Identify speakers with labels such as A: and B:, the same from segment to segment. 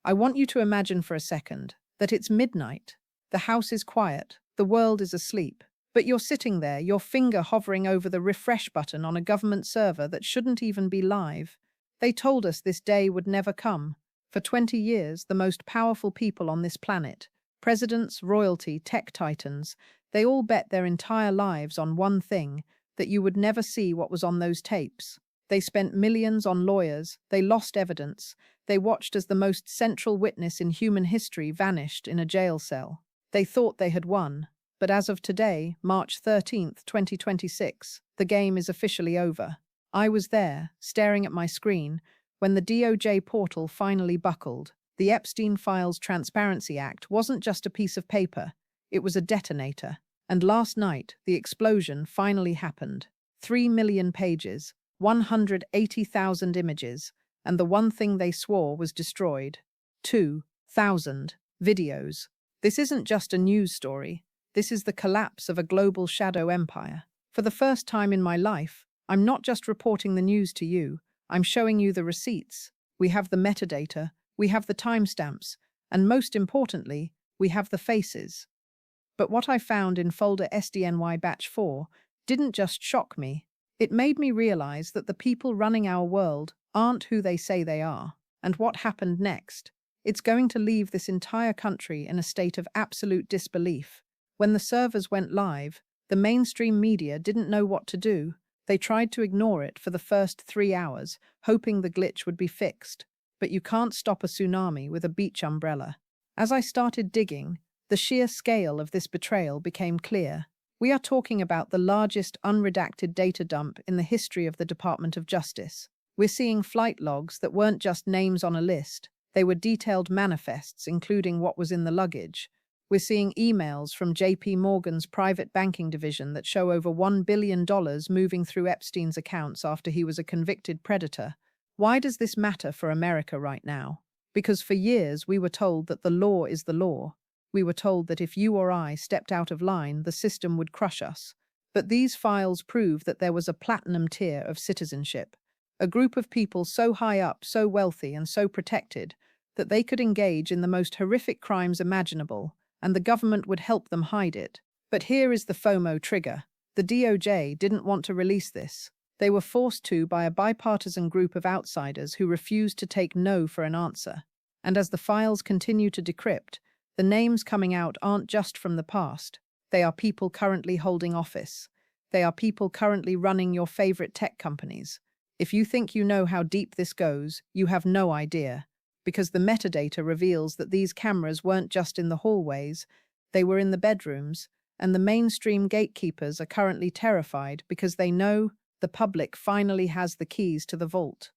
A: I want you to imagine for a second that it's midnight. The house is quiet, the world is asleep, but you're sitting there, your finger hovering over the refresh button on a government server that shouldn't even be live. They told us this day would never come. For 20 years, the most powerful people on this planet, presidents, royalty, tech titans, they all bet their entire lives on one thing, that you would never see what was on those tapes. They spent millions on lawyers, they lost evidence, they watched as the most central witness in human history vanished in a jail cell. They thought they had won, but as of today, March 13th, 2026, the game is officially over. I was there, staring at my screen, when the DOJ portal finally buckled. The Epstein Files Transparency Act wasn't just a piece of paper, it was a detonator. And last night, the explosion finally happened. 3 million pages, 180,000 images, and the one thing they swore was destroyed. 2,000 videos. This isn't just a news story. This is the collapse of a global shadow empire. For the first time in my life, I'm not just reporting the news to you, I'm showing you the receipts. We have the metadata, we have the timestamps, and most importantly, we have the faces. But what I found in folder SDNY batch 4 didn't just shock me. It made me realize that the people running our world aren't who they say they are. And what happened next? It's going to leave this entire country in a state of absolute disbelief. When the servers went live, the mainstream media didn't know what to do. They tried to ignore it for the first 3 hours, hoping the glitch would be fixed. But you can't stop a tsunami with a beach umbrella. As I started digging, the sheer scale of this betrayal became clear. We are talking about the largest unredacted data dump in the history of the Department of Justice. We're seeing flight logs that weren't just names on a list. They were detailed manifests, including what was in the luggage. We're seeing emails from JP Morgan's private banking division that show over $1 billion moving through Epstein's accounts after he was a convicted predator. Why does this matter for America right now? Because for years we were told that the law is the law. We were told that if you or I stepped out of line, the system would crush us. But these files prove that there was a platinum tier of citizenship, a group of people so high up, so wealthy, and so protected that they could engage in the most horrific crimes imaginable, and the government would help them hide it. But here is the FOMO trigger. The DOJ didn't want to release this. They were forced to by a bipartisan group of outsiders who refused to take no for an answer. And as the files continue to decrypt, the names coming out aren't just from the past. They are people currently holding office. They are people currently running your favorite tech companies. If you think you know how deep this goes, you have no idea. Because the metadata reveals that these cameras weren't just in the hallways, they were in the bedrooms, and the mainstream gatekeepers are currently terrified because they know the public finally has the keys to the vault.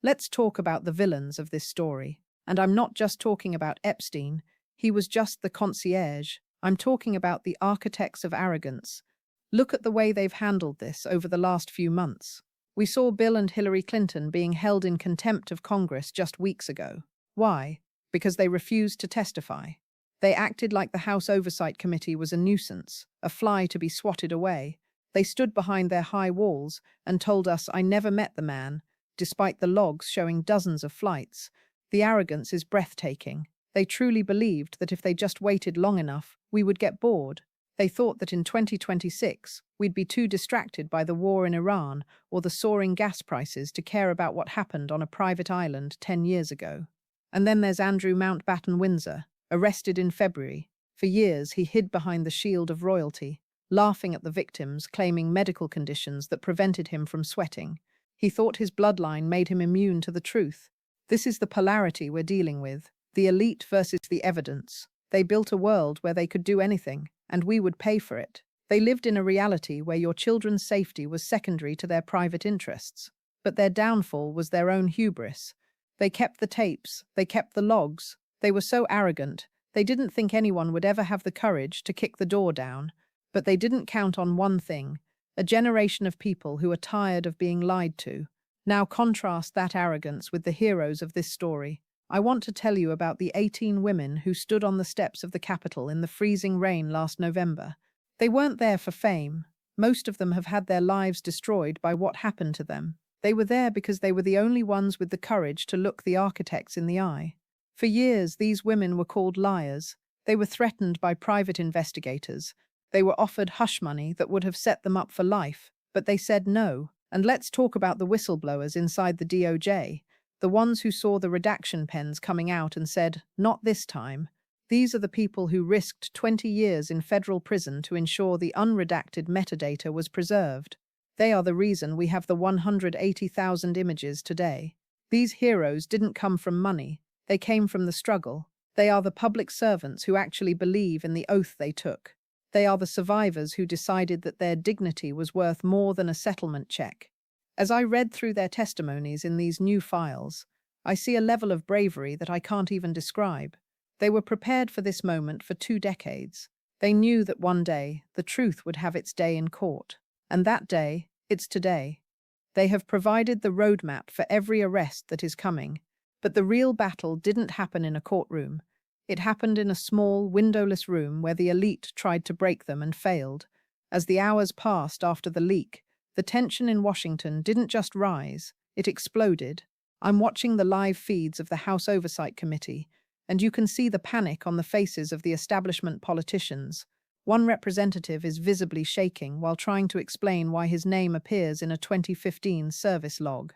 A: Let's talk about the villains of this story. And I'm not just talking about Epstein. He was just the concierge. I'm talking about the architects of arrogance. Look at the way they've handled this over the last few months. We saw Bill and Hillary Clinton being held in contempt of Congress just weeks ago. Why? Because they refused to testify. They acted like the House Oversight Committee was a nuisance, a fly to be swatted away. They stood behind their high walls and told us I never met the man, despite the logs showing dozens of flights. The arrogance is breathtaking. They truly believed that if they just waited long enough, we would get bored. They thought that in 2026, we'd be too distracted by the war in Iran or the soaring gas prices to care about what happened on a private island 10 years ago. And then there's Andrew Mountbatten Windsor, arrested in February. For years, he hid behind the shield of royalty, laughing at the victims, claiming medical conditions that prevented him from sweating. He thought his bloodline made him immune to the truth. This is the polarity we're dealing with, the elite versus the evidence. They built a world where they could do anything, and we would pay for it. They lived in a reality where your children's safety was secondary to their private interests. But their downfall was their own hubris. They kept the tapes, they kept the logs. They were so arrogant, they didn't think anyone would ever have the courage to kick the door down. But they didn't count on one thing, a generation of people who are tired of being lied to. Now contrast that arrogance with the heroes of this story. I want to tell you about the 18 women who stood on the steps of the Capitol in the freezing rain last November. They weren't there for fame. Most of them have had their lives destroyed by what happened to them. They were there because they were the only ones with the courage to look the architects in the eye. For years, these women were called liars. They were threatened by private investigators. They were offered hush money that would have set them up for life, but they said no. And let's talk about the whistleblowers inside the DOJ, the ones who saw the redaction pens coming out and said, "Not this time." These are the people who risked 20 years in federal prison to ensure the unredacted metadata was preserved. They are the reason we have the 180,000 images today. These heroes didn't come from money. They came from the struggle. They are the public servants who actually believe in the oath they took. They are the survivors who decided that their dignity was worth more than a settlement check. As I read through their testimonies in these new files, I see a level of bravery that I can't even describe. They were prepared for this moment for 2 decades. They knew that one day the truth would have its day in court. And that day, it's today. They have provided the roadmap for every arrest that is coming. But the real battle didn't happen in a courtroom. It happened in a small, windowless room where the elite tried to break them and failed. As the hours passed after the leak, the tension in Washington didn't just rise, it exploded. I'm watching the live feeds of the House Oversight Committee, and you can see the panic on the faces of the establishment politicians. One representative is visibly shaking while trying to explain why his name appears in a 2015 service log.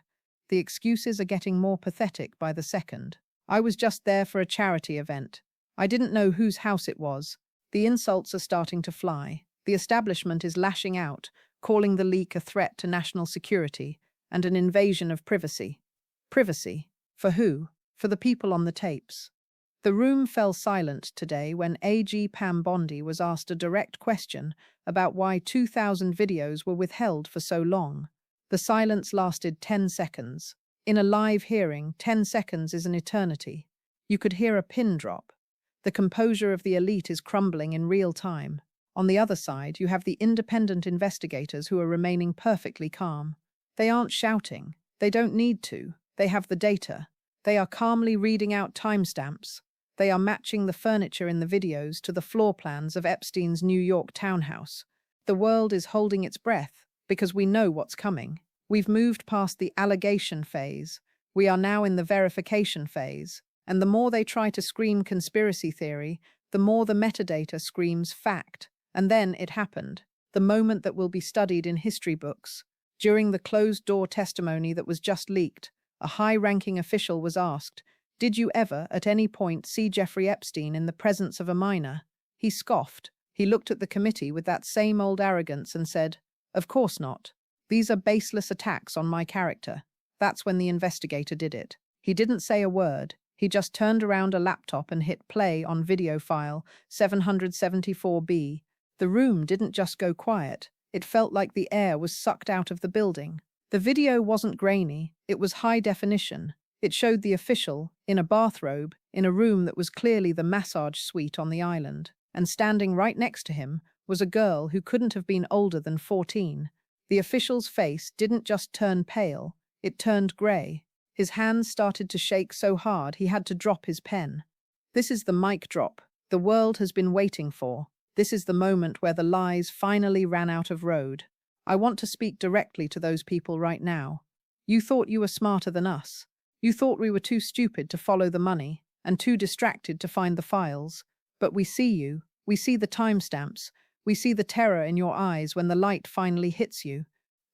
A: The excuses are getting more pathetic by the second. "I was just there for a charity event. I didn't know whose house it was." The insults are starting to fly. The establishment is lashing out, calling the leak a threat to national security and an invasion of privacy. Privacy? For who? For the people on the tapes. The room fell silent today when AG Pam Bondi was asked a direct question about why 2,000 videos were withheld for so long. The silence lasted 10 seconds. In a live hearing, 10 seconds is an eternity. You could hear a pin drop. The composure of the elite is crumbling in real time. On the other side, you have the independent investigators who are remaining perfectly calm. They aren't shouting. They don't need to. They have the data. They are calmly reading out timestamps. They are matching the furniture in the videos to the floor plans of Epstein's New York townhouse. The world is holding its breath because we know what's coming. We've moved past the allegation phase. We are now in the verification phase. And the more they try to scream conspiracy theory, the more the metadata screams fact. And then it happened. The moment that will be studied in history books. During the closed-door testimony that was just leaked, a high-ranking official was asked, "Did you ever, at any point, see Jeffrey Epstein in the presence of a minor?" He scoffed. He looked at the committee with that same old arrogance and said, "Of course not. These are baseless attacks on my character." That's when the investigator did it. He didn't say a word. He just turned around a laptop and hit play on video file 774B. The room didn't just go quiet. It felt like the air was sucked out of the building. The video wasn't grainy. It was high definition. It showed the official, in a bathrobe, in a room that was clearly the massage suite on the island. And standing right next to him was a girl who couldn't have been older than 14. The official's face didn't just turn pale, it turned grey. His hands started to shake so hard he had to drop his pen. This is the mic drop the world has been waiting for. This is the moment where the lies finally ran out of road. I want to speak directly to those people right now. You thought you were smarter than us. You thought we were too stupid to follow the money and too distracted to find the files. But we see you. We see the timestamps. We see the terror in your eyes when the light finally hits you.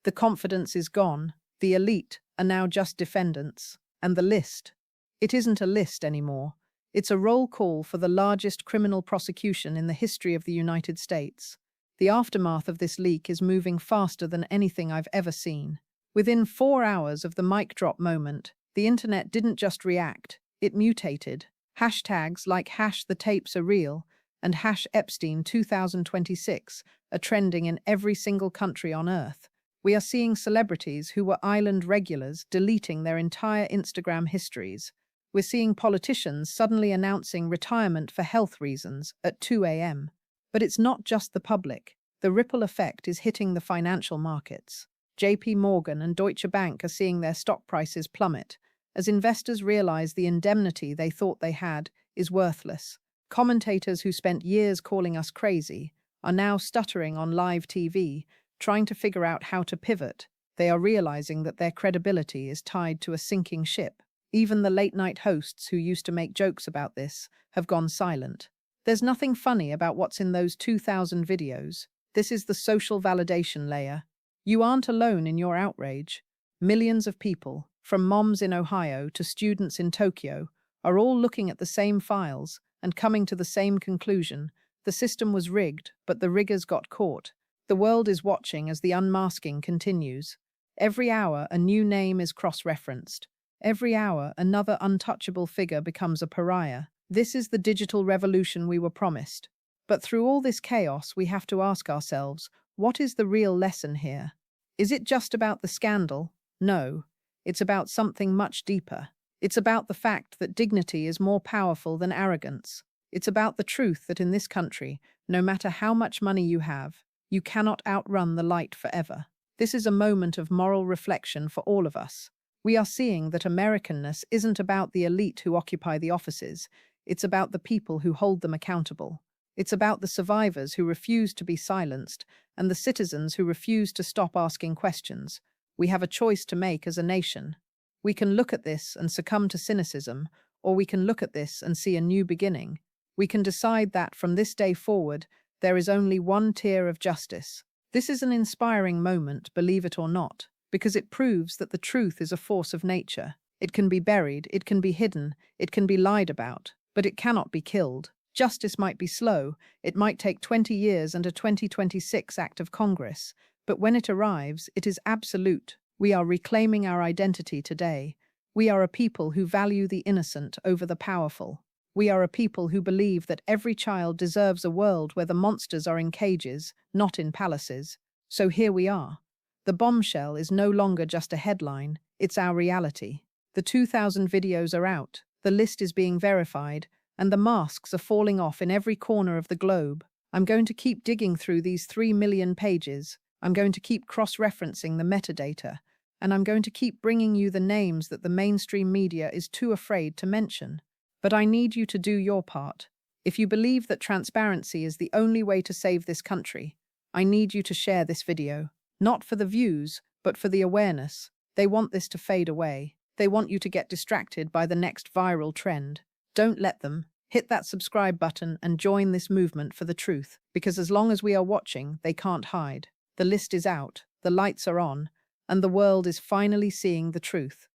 A: The confidence is gone. The elite are now just defendants. And the list. It isn't a list anymore. It's a roll call for the largest criminal prosecution in the history of the United States. The aftermath of this leak is moving faster than anything I've ever seen. Within 4 hours of the mic drop moment, the internet didn't just react, it mutated. Hashtags like #TheTapesAreReal and #Epstein 2026 are trending in every single country on Earth. We are seeing celebrities who were island regulars deleting their entire Instagram histories. We're seeing politicians suddenly announcing retirement for health reasons at 2 a.m. But it's not just the public. The ripple effect is hitting the financial markets. JP Morgan and Deutsche Bank are seeing their stock prices plummet as investors realize the indemnity they thought they had is worthless. Commentators who spent years calling us crazy are now stuttering on live TV, trying to figure out how to pivot. They are realizing that their credibility is tied to a sinking ship. Even the late-night hosts who used to make jokes about this have gone silent. There's nothing funny about what's in those 2,000 videos. This is the social validation layer. You aren't alone in your outrage. Millions of people, from moms in Ohio to students in Tokyo, are all looking at the same files and coming to the same conclusion. The system was rigged, but the riggers got caught. The world is watching as the unmasking continues. Every hour, a new name is cross-referenced. Every hour, another untouchable figure becomes a pariah. This is the digital revolution we were promised. But through all this chaos, we have to ask ourselves, what is the real lesson here? Is it just about the scandal? No. It's about something much deeper. It's about the fact that dignity is more powerful than arrogance. It's about the truth that in this country, no matter how much money you have, you cannot outrun the light forever. This is a moment of moral reflection for all of us. We are seeing that Americanness isn't about the elite who occupy the offices. It's about the people who hold them accountable. It's about the survivors who refuse to be silenced and the citizens who refuse to stop asking questions. We have a choice to make as a nation. We can look at this and succumb to cynicism, or we can look at this and see a new beginning. We can decide that from this day forward, there is only one tier of justice. This is an inspiring moment, believe it or not, because it proves that the truth is a force of nature. It can be buried, it can be hidden, it can be lied about, but it cannot be killed. Justice might be slow, it might take 20 years and a 2026 Act of Congress, but when it arrives, it is absolute. We are reclaiming our identity today. We are a people who value the innocent over the powerful. We are a people who believe that every child deserves a world where the monsters are in cages, not in palaces. So here we are. The bombshell is no longer just a headline, it's our reality. The 2,000 videos are out, the list is being verified, and the masks are falling off in every corner of the globe. I'm going to keep digging through these 3 million pages. I'm going to keep cross-referencing the metadata, and I'm going to keep bringing you the names that the mainstream media is too afraid to mention. But I need you to do your part. If you believe that transparency is the only way to save this country, I need you to share this video. Not for the views, but for the awareness. They want this to fade away. They want you to get distracted by the next viral trend. Don't let them. Hit that subscribe button and join this movement for the truth, because as long as we are watching, they can't hide. The list is out, the lights are on, and the world is finally seeing the truth.